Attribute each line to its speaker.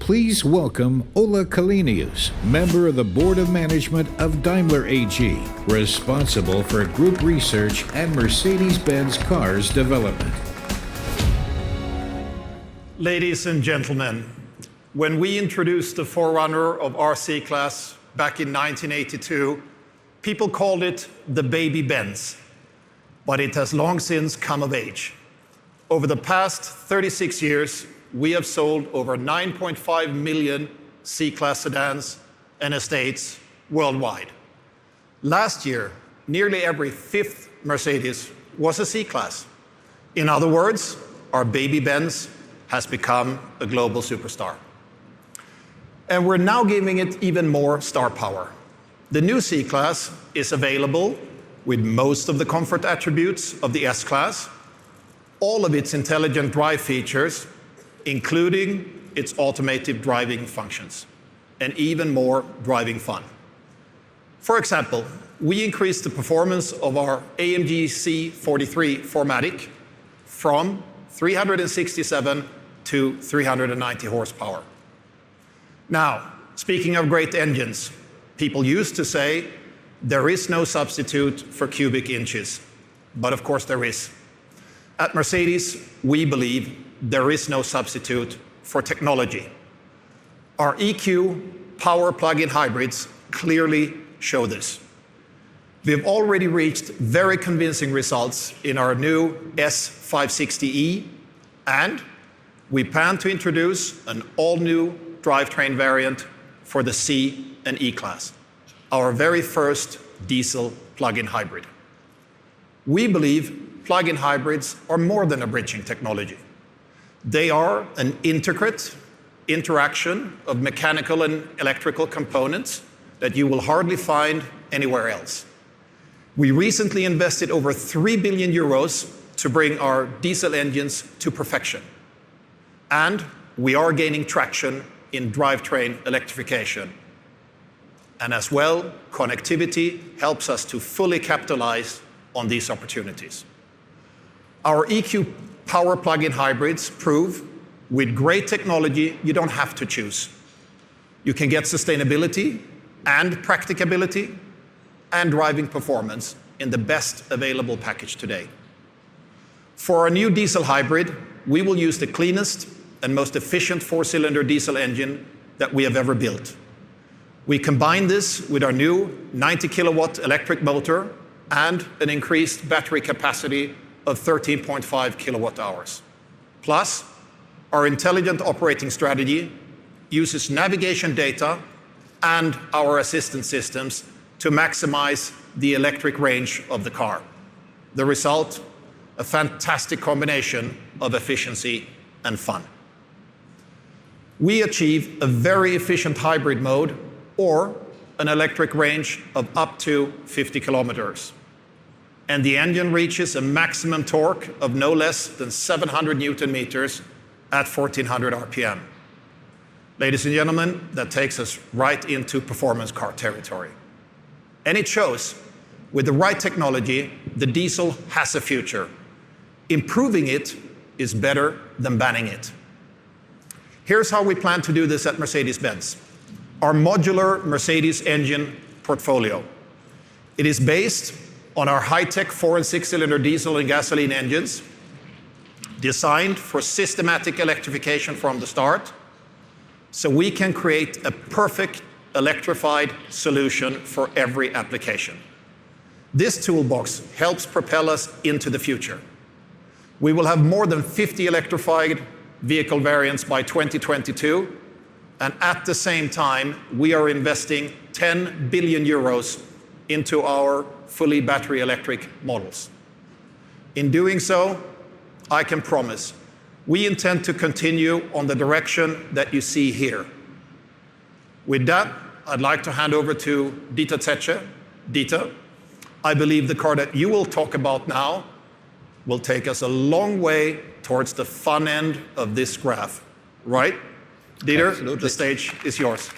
Speaker 1: Please welcome Ola Kalenius, member of the Board of Management of Daimler AG, responsible for group research and Mercedes-Benz cars development.
Speaker 2: Ladies and gentlemen, when we introduced the forerunner of our C-Class back in 1982, people called it the baby Benz, but it has long since come of age. Over the past 36 years, we have sold over 9.5 million C-Class sedans and estates worldwide. Last year, nearly every fifth Mercedes was a C-Class. In other words, our baby Benz has become a global superstar. And we're now giving it even more star power. The new C-Class is available with most of the comfort attributes of the S-Class, all of its intelligent drive features, including its automated driving functions, and even more driving fun. For example, we increased the performance of our AMG C43 4MATIC from 367 to 390 horsepower. Now, speaking of great engines, people used to say there is no substitute for cubic inches, but of course there is. At Mercedes, we believe there is no substitute for technology. Our EQ power plug-in hybrids clearly show this. We've already reached very convincing results in our new S560e, and we plan to introduce an all-new drivetrain variant for the C and E-Class, our very first diesel plug-in hybrid. We believe plug-in hybrids are more than a bridging technology. They are an intricate interaction of mechanical and electrical components that you will hardly find anywhere else. We recently invested over 3 billion euros to bring our diesel engines to perfection. And we are gaining traction in drivetrain electrification. And as well, connectivity helps us to fully capitalize on these opportunities. Our EQ power plug-in hybrids prove with great technology, you don't have to choose. You can get sustainability and practicability and driving performance in the best available package today. For our new diesel hybrid, we will use the cleanest and most efficient four-cylinder diesel engine that we have ever built. We combine this with our new 90 kilowatt electric motor and an increased battery capacity of 13.5 kilowatt hours. Plus, our intelligent operating strategy uses navigation data and our assistance systems to maximize the electric range of the car. The result, a fantastic combination of efficiency and fun. We achieve a very efficient hybrid mode or an electric range of up to 50 kilometers. And the engine reaches a maximum torque of no less than 700 Newton meters at 1400 RPM. Ladies and gentlemen, that takes us right into performance car territory. And it shows, with the right technology, the diesel has a future. Improving it is better than banning it. Here's how we plan to do this at Mercedes-Benz. Our modular Mercedes engine portfolio. It is based on our high-tech 4- and 6-cylinder diesel and gasoline engines, designed for systematic electrification from the start, so we can create a perfect electrified solution for every application. This toolbox helps propel us into the future. We will have more than 50 electrified vehicle variants by 2022, and at the same time, we are investing 10 billion euros into our fully battery electric models. In doing so, I can promise we intend to continue on the direction that you see here. With that, I'd like to hand over to Dieter Zetsche. Dieter, I believe the car that you will talk about now will take us a long way towards the fun end of this graph. Right? Dieter,
Speaker 3: Absolutely.
Speaker 2: the stage is yours.